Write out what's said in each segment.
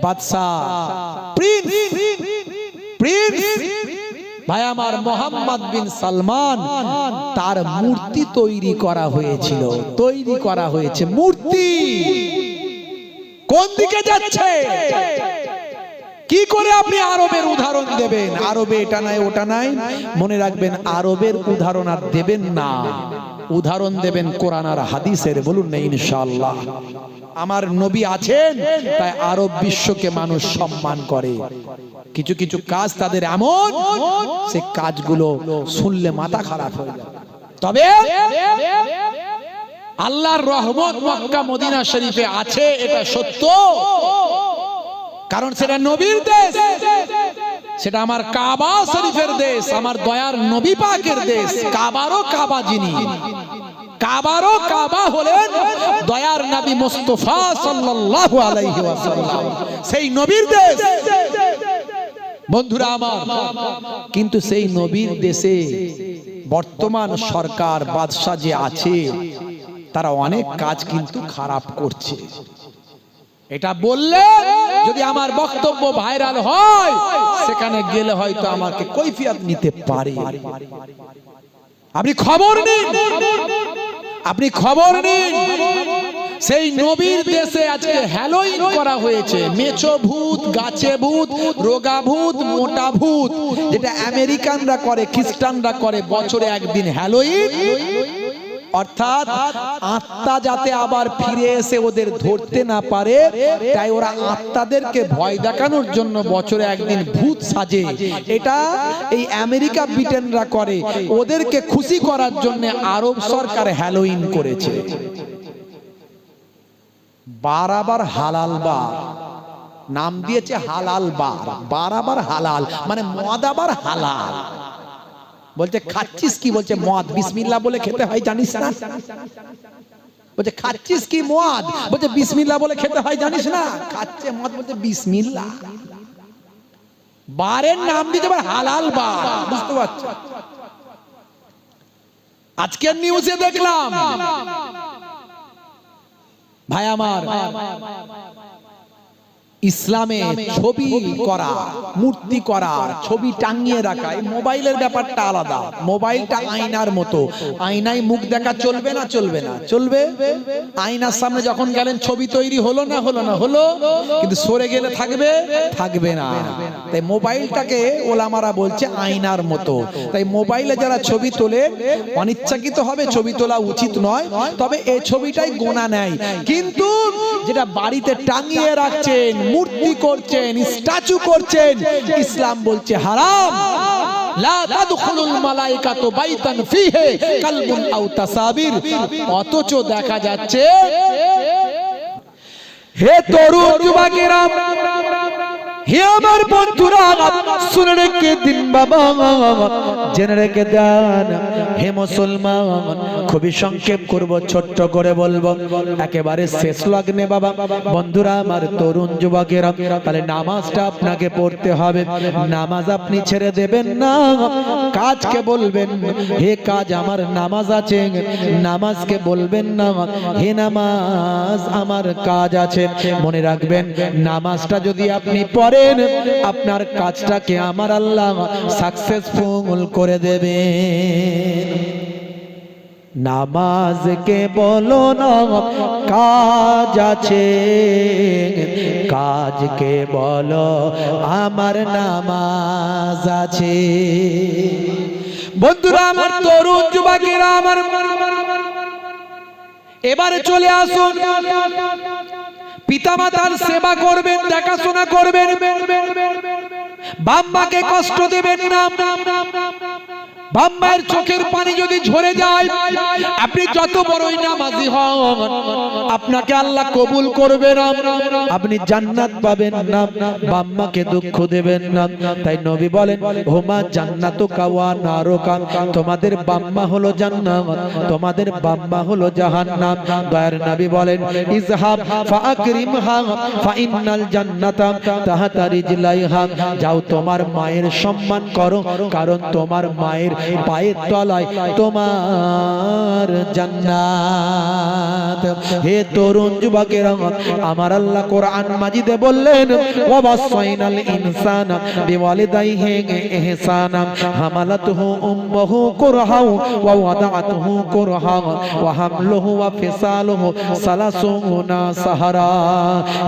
বাদশা, Prince, Prince ভাই আমার মোহাম্মদ বিন সালমান, তার মূর্তি তৈরি করা হয়েছিল, তৈরি করা হয়েছে মূর্তি। কোন দিকে যাচ্ছে? কি করে আপনি আরবের উদাহরণ দেবেন? আরবে এটা নাই ওটা নাই, মনে রাখবেন আরবের উদাহরণ আর দেবেন না, উদাহরণ দেবেন কোরআন আর হাদিসের। বলুন না ইনশাআল্লাহ। আমার নবী আছেন তাই আরব বিশ্বকে মানুষ সম্মান করে। কিছু কিছু কাজ তাদের এমন, সে কাজগুলো শুনলে মাথা খারাপ হয়ে যায়। তবে আল্লাহর রহমত মক্কা মদিনা শরীফে আছে, এটা সত্য, কারণ সেটা নবীর দেশ, সেটা আমার কাবা শরীফের দেশ, আমার দয়ার নবী পাকের দেশ। কাবারও কাবা যিনি, কাবারও কাবা হলেন দয়ার নবী মুস্তাফা সাল্লাল্লাহু আলাইহি ওয়াসাল্লাম, সেই নবীর দেশ। বন্ধুরা আমার, কিন্তু সেই নবীর দেশে বর্তমান সরকার বাদশা যে আছে, তারা অনেক কাজ কিন্তু খারাপ করছে। এটা বললে যদি আমার বক্তব্য ভাইরাল হয়, সেখানে গেলে হয়তো আমাকে কৈফিয়ত নিতে পারে। আপনি খবর নিন, আপনি খবর নিন, সেই নবীর দেশে আজকে হ্যালোইন করা হয়েছে। মেছো ভূত, গাছে ভূত, রোগা ভূত, মোটা ভূত, যেটা আমেরিকানরা করে, খ্রিস্টানরা করে, বছরে একদিন হ্যালোইন। অর্থাৎ আত্মা যাতে আবার ফিরে এসে ওদের ধরতে না পারে, তাই ওরা আত্মাদেরকে ভয় দেখানোর জন্য বছরে একদিন ভূত সাজে। এটা এই আমেরিকা ব্রিটেনরা করে, ওদেরকে খুশি করার জন্য আরব সরকার হ্যালোইন করেছে। বারাবার হালাল বার নাম দিয়েছে, হালাল বার, বারাবার হালাল মানে মদ আবার হালাল। বলছে খাচ্ছিস কি? বলছে মদ, বিসমিল্লাহ বলে খেতে হয়, জানিস না? বলছে খাচ্ছিস কি মদ? বলছে বিসমিল্লাহ বলে খেতে হয়, জানিস না? খাচ্ছে মদ, বলছে বিসমিল্লাহ। বারের নাম দিতে পারে হালাল বার, বুঝতে পারছো? আজকের নিউজে দেখলাম ভাই আমার, ইসলামে ছবি করা, মূর্তি করা, ছবি টাঙিয়ে রাখা, এই মোবাইলের ব্যাপারটা আলাদা। মোবাইলটা আয়নার মতো, আয়নায় মুখ দেখা চলবে না? চলবে না? চলবে। আয়নার সামনে যখন গেলেন ছবি তৈরি হলো না? হলো না? হলো, কিন্তু সরে গেলে থাকবে? থাকবে না। তাই মোবাইলটাকে ওলামারা বলছে আয়নার মতো। তাই মোবাইলে যারা ছবি তোলে, অনিচ্ছাকৃত হবে, ছবি তোলা উচিত নয়, তবে এই ছবিটাই গোনা নেয়। কিন্তু যেটা বাড়িতে টাঙিয়ে রাখছেন, মূর্তি করছেন, স্ট্যাচু করছেন, ইসলাম বলছে হারাম। লা তাদখুলুল মালাইকাতু বাইতান ফিহি কালবুন আও তাসাবির। অথচ দেখা যাচ্ছে, হে তরুণ যুবকেরা, হে আমার বন্ধুরা, শুনে রেখে দিন বাবা, জেনে রেখে দেন। হে মুসলমান, খুবই সংক্ষেপ করব, ছোট্ট করে বলবো, একেবারে শেষ লগ্নে বাবা। বন্ধুরা আমার, তরুণ যুবকেরা, তাহলে নামাজটা আপনাকে পড়তে হবে। নামাজ আপনি ছেড়ে দেবেন না, কাজকে বলবেন হে কাজ আমার নামাজ আছে, নামাজকে বলবেন না হে নামাজ আমার কাজ আছে। মনে রাখবেন, নামাজটা যদি আপনি পড়েন, আপনার কাজটাকে আমার আল্লাহ সাকসেসফুল করে দেবে। নামাজকে বলো না কাজ আছে, কাজকে বলো আমার নামাজ আছে। বন্ধুরা আমার, তরুণ যুবকেরা আমার, এবারে চলে আসুন, পিতামাতার সেবা করবেন, দেখাশোনা করবেন, বাম্মাকে কষ্ট দেবেন না। বাম্মার চোখের পানি যদি ঝরে যায়, আপনি যত বড়ই নামাজি হন, আপনাকে আল্লাহ কবুল করবে না, আপনি জান্নাত পাবেন না। বাম্মাকে দুঃখ দেবেন না। তাই নবী বলেন, হুমা জান্নাতুকা ওয়া নারুকা, তোমাদের বাম্মা হলো জান্নাত, তোমাদের বাম্মা হলো জাহান্নাম। দয়ার নবী বলেন, ইজহাব ফাআকরিমহা ফাইন্নাল জান্নাতা তাহতা রিজলাইহা, যাও তোমার মায়ের সম্মান করো, কারণ তোমার মায়ের পায়ের তলায় তোমার জান্নাত। হে তরুণ যুবকেরা, আমার আল্লাহ কোরআন মাজিদে বললেন ওয়াসাইনাল ইনসানা বিওয়ালিদাইহি ইহসানা হামালাতুহু উম্মুহু কুরহাও ওয়া ওয়াদাআতুহু কুরহা ওয়া হামলুহু ওয়া ফিসালুহু সালাসুনা সাহারা।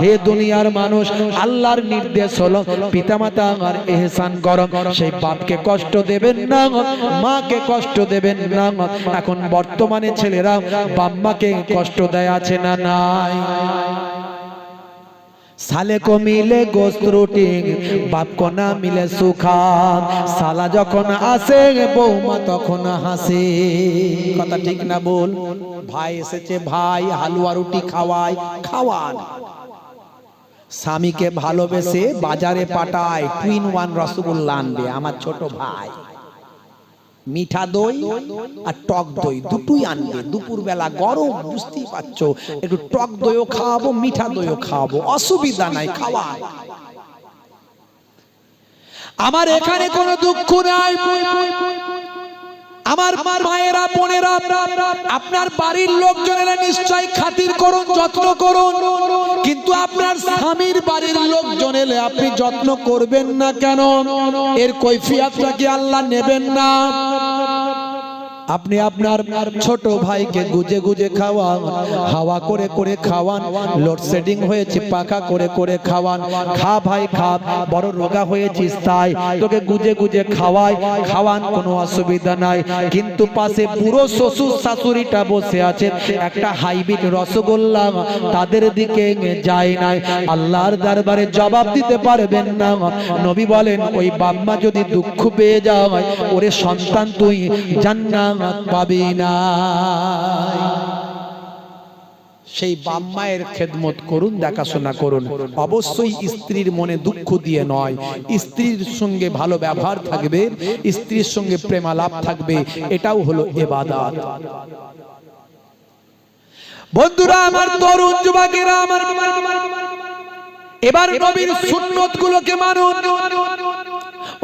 হে দুনিয়ার মানুষ, আল্লাহর নির্দেশ হলো পিতামাতার ইহসান করো, সেই বাপকে কষ্ট দেবেন না, মাকে কষ্ট দেবেন না। এখন বর্তমানে ছেলেরা বাপ মাকে কষ্ট দেয় আছে না নাই? साले को मिले गोश्त रोटी बाप को ना मिले सुखा साला जखन आसे बौमा तखन हासे। कथा ठीक ना बोल? भाई एसेছে भाई हालुआ रुटी खावाय खावान স্বামীকে ভালোবেসে বাজারে পাঠায় টুইন ওয়ান রসগোল্লা আনবে আমার ছোট ভাই, মিঠা দই আর টক দই দুটোই আনবে। দুপুর বেলা গরম, বুঝতেই পারছো, একটু টক দইও খাওয়াবো মিঠা দইও খাওয়াবো, অসুবিধা নাই, খাওয়ায়। আমার এখানে কোনো দুঃখ নাই। আমার মায়েরা বোনেরা, আপনার বাড়ির লোকজনেরা নিশ্চয় খাতির করুন, যত্ন করুন, কিন্তু আপনার স্বামীর বাড়ির লোকজন এলে আপনি যত্ন করবেন না কেন? এর কৈফিয়তটা কি আল্লাহ নেবেন না? আপনি আপনার ছোট ভাইকে গুজে গুজে খাওয়ান, হাওয়া করে করে খাওয়ান, লোডশেডিং হয়েছে পাখা করে করে খাওয়ান, খা ভাই খা, বড় রোগা হয়েছিস তাই তোকে গুজে গুজে খাওয়ান, কোনো অসুবিধা নাই। কিন্তু পাশে পুরো শ্বশুর শাশুড়িটা বসে আছে, একটা হাইব্রিড রসগোল্লা তাদের দিকে যায় নাই, আল্লাহর দরবারে জবাব দিতে পারবেন না। নবী বলেন ওই বাম্মা যদি দুঃখ পেয়ে যায়, ওরে সন্তান তুই জান্নাত পাবি না। সেই বাম্মায়ের খেদমত করুন, দেখাশোনা করুন। অবশ্যই স্ত্রীর মনে দুঃখ দিয়ে নয়, স্ত্রীর সঙ্গে ভালো ব্যবহার থাকবে, স্ত্রীর সঙ্গে প্রেমালাপ থাকবে, এটাও হলো ইবাদত। বন্ধুরা আমার, তরুণ যুবকেরা আমার, এবার নবীর সুন্নত গুলোকে মানুন।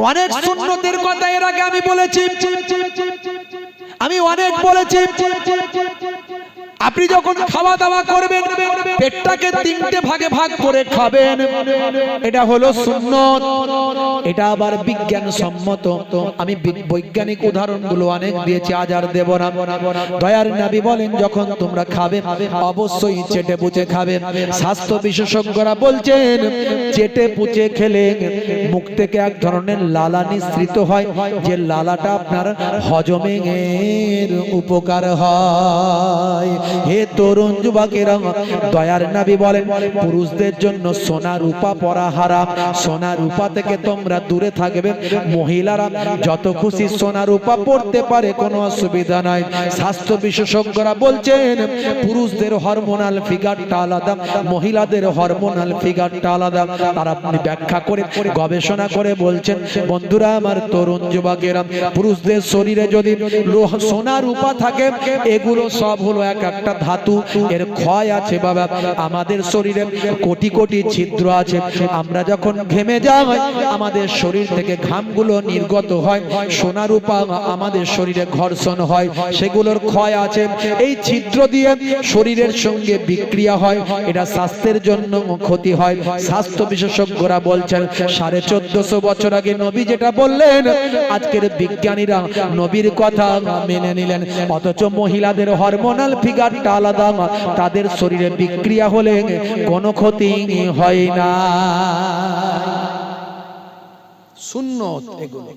অনেক সুন্নতের কথা এর আগে আমি বলেছি, আমি অনেক বলেছি। আপনি যখন খাওয়া দাওয়া করবেন পেটটাকে তিনটে ভাগে ভাগ করে খাবেন, এটা হলো সুন্নত। এটা আবার বিজ্ঞান সম্মত। আমি বৈজ্ঞানিক উদাহরণগুলো অনেক দিয়েছি, আজ আর দেব না। দয়ার নবী বলেন যখন তোমরা খাবে অবশ্যই চেটে পুচে খাবে। স্বাস্থ্য বিশেষজ্ঞরা বলছেন চেটে পুচে খেলে মুখ থেকে এক ধরনের লালা নিঃসৃত হয়, যে লালাটা আপনার হজমের উপকার হয়। হে তরুণ যুবকেরা, দয়ার নবী বলেন পুরুষদের জন্য সোনা রূপা পরা হারাম, সোনা রূপা থেকে তোমরা দূরে থাকবে। মহিলারা যত খুশি সোনা রূপা পড়তে পারে, কোনো অসুবিধা নাই। স্বাস্থ্য বিশেষজ্ঞরা বলছেন পুরুষদের হরমোনাল ফিগারটা আলাদা, মহিলাদের হরমোনাল ফিগারটা আলাদা। তারা আপনি ব্যাখ্যা করে গবেষণা করে বলছেন বন্ধুরা আমার, তরুণ যুবকেরা, পুরুষদের শরীরে যদি সোনা রূপা থাকে, এগুলো সব হলো এক একটা ধাতু, এর ক্ষয় আছে বাবা। আমাদের শরীরে কোটি কোটি ছিদ্র আছে, আমরা যখন ঘেমে যাই আমাদের শরীর থেকে ঘামগুলো নির্গত হয়, সোনা রূপা আমাদের শরীরে ঘর্ষণ হয়, সেগুলোর ক্ষয় আছে। এই ছিদ্র দিয়ে শরীরের সঙ্গে বিক্রিয়া হয়, এটা স্বাস্থ্যের জন্য ক্ষতি হয়। স্বাস্থ্য বিশেষজ্ঞরা বলছেন 1450 বছর আগে নবী যেটা বললেন, আজকের বিজ্ঞানীরা নবীর কথা মেনে নিলেন, অথচ মহিলাদের হরমোনাল ফিগারটা আলাদা, তাদের শরীরে বিক্রিয়া হলে কোনো ক্ষতি হয় না। সুন্নত এগুলো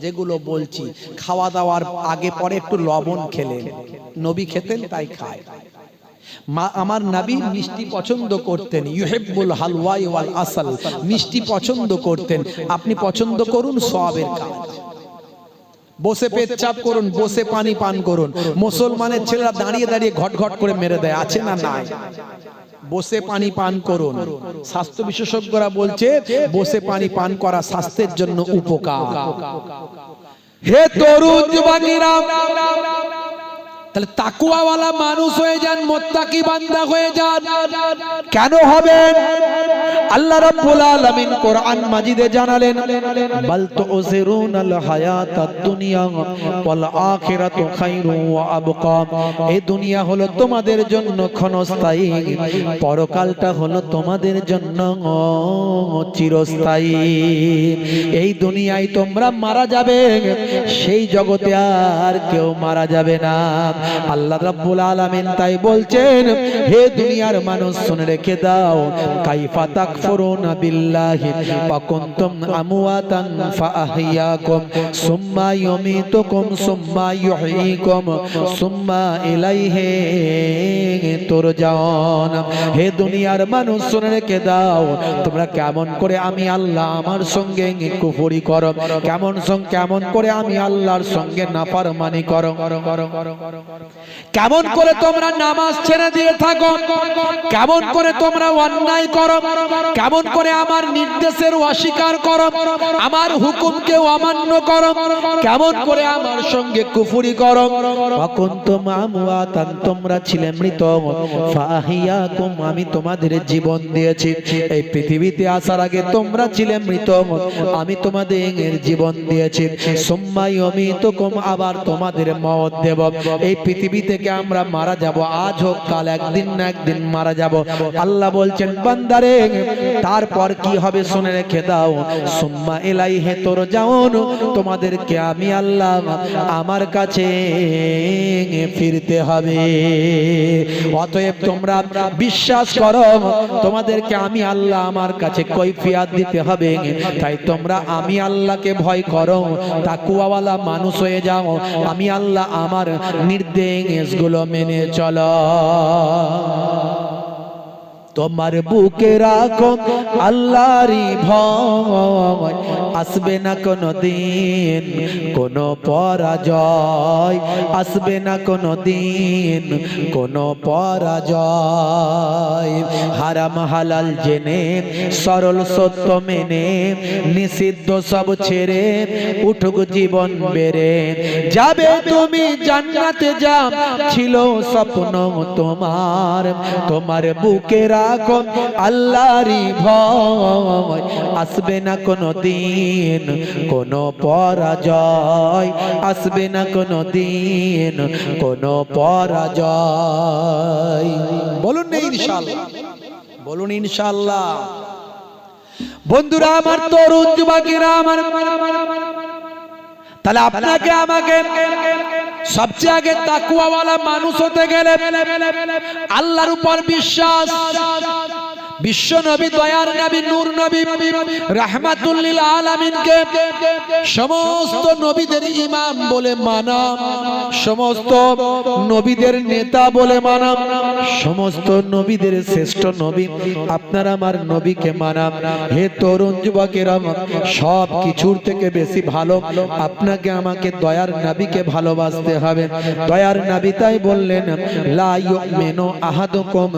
যেগুলো বলছি। খাওয়া দাওয়ার আগে পরে একটু লবণ খেলেন, নবী খেতেন তাই খায়। আমার নবী মিষ্টি পছন্দ করতেন, ইউহিব্বুল হালওয়া ওয়াল আসাল, মিষ্টি পছন্দ করতেন। আপনি পছন্দ করুন, সওয়াবের কাজ। বসে পেচ্ছাপ করুন, বসে পানি পান করুন। মুসলমানের ছেলেরা দাঁড়িয়ে দাঁড়িয়ে ঘট ঘট করে মেরে দেয়, আছে না নাই? বসে পানি পান করুন। স্বাস্থ্য বিশেষজ্ঞরা বলছে বসে পানি পান করা স্বাস্থ্যের জন্য উপকার। হে তরুণ যুবকেরা, তাহলে তাকওয়াওয়ালা মানুষ হয়ে যান, মুত্তাকি বান্দা হয়ে যান। কেন হবেন? আল্লাহ রাব্বুল আলামিন কোরআন মাজিদে জানালেন, বাল তুসিরুনাল হায়াতাদ দুনিয়া ওয়াল আখিরাতু খায়রুন ওয়া আবকা। এই দুনিয়া হলো তোমাদের জন্য ক্ষণস্থায়ী, পরকালটা হলো তোমাদের জন্য চিরস্থায়ী। এই দুনিয়ায় তোমরা মারা যাবে, সেই জগতে আর কেউ মারা যাবে না। আল্লাহ রাব্বুল আলামিন তাই বলছেন, হে দুনিয়ার মানুষ শুনে রেখে দাও, কাইফা তাকফুরুনা বিল্লাহি ওয়া কুনতুম আমওয়াতান ফাআহইয়াকুম সুম্মা ইউমীতুকুম সুম্মা ইউহয়ীকুম সুম্মা ইলাইহি তুরজাউন। হে দুনিয়ার মানুষ শুনে রেখে দাও, তোমরা কেমন করে আমি আল্লাহ আমার সঙ্গে কুফরি করো, কেমন করে আমি আল্লাহর সঙ্গে নাফরমানি করো, কেমন করে তোমরা নামাজ ছেড়ে দিয়ে থাকো, কেমন করে তোমরা অন্যায় করো, কেমন করে আমার নির্দেশের অস্বীকার করো, আমার হুকুমকে অমান্য করো, কেমন করে আমার সঙ্গে কুফরি করো। কুনতুম আমওয়াতান, তোমরা ছিলে মৃত, ফাহিয়াকুম, আমি তোমাদের জীবন দিয়েছি। এই পৃথিবীতে আসার আগে তোমরা ছিলে মৃত, আমি তোমাদের জীবন দিয়েছি। সুম্মা ইউমীতুকুম, আবার তোমাদের মওত দেব। এই পৃথিবী থেকে আমরা মারা যাব, আজ হোক কাল, একদিন না একদিন মারা যাব। আল্লাহ বলছেন, বান্দারে তারপর কি হবে শুনে রেখে দাও, সুম্মা ইলাইহি তুরজাউন, তোমাদেরকে আমি আল্লাহ আমার কাছে ফিরতে হবে। অতএব তোমরা বিশ্বাস করো, তোমাদেরকে আমি আল্লাহ আমার কাছে কৈফিয়ত দিতে হবে। তাই তোমরা আমি আল্লাহকে ভয় করো, তাকওয়াওয়ালা মানুষ হয়ে যাও, আমি আল্লাহ আমার নির্দেশগুলো মেনে চলো। তোমার বুকে রাখো আল্লাহরই ভয়, আসবে না কোনো দিন কোনো পরাজয়, আসবে না কোনো দিন কোনো পরাজয়। হারাম হালাল জেনে, সরল সত্য মেনে, নিষিদ্ধ সব ছেড়ে উঠুক জীবন বেড়ে যাবে তুমি জান্নাতে, যা ছিল স্বপ্ন তোমার। তোমার বুকে রাখো আল্লাহরই ভয়, আসবে না কোনো দিন কোনো পরাজয়, আসবে না কোনো দিন কোনো পরাজয়। বলুন না ইনশাআল্লাহ, বলুন ইনশাআল্লাহ। বন্ধুরা আমার, তরুণ যুবকেরা আমার, তাহলে আপনাকে আমাকে সবচেয়ে আগে তাকওয়াওয়ালা মানুষ হতে গেলে আল্লাহর উপর বিশ্বাস, বিশ্ব নবী, দয়ার নবী, নূর নবী, রাহমাতুল লিল আলামিনকে সমস্ত নবীদের ইমাম বলে মানা, সমস্ত নবীদের নেতা বলে মানা, সমস্ত নবীদের শ্রেষ্ঠ নবী আপনার আমার নবীকে মানা। হে তরুণ যুবকেরা, সব কিছুর থেকে বেশি ভালো আপনাকে আমাকে দয়ার নবীকে ভালোবাসতে হবে। দয়ার নবী তাই বললেন, লা ইউমিনু আহাদুকুম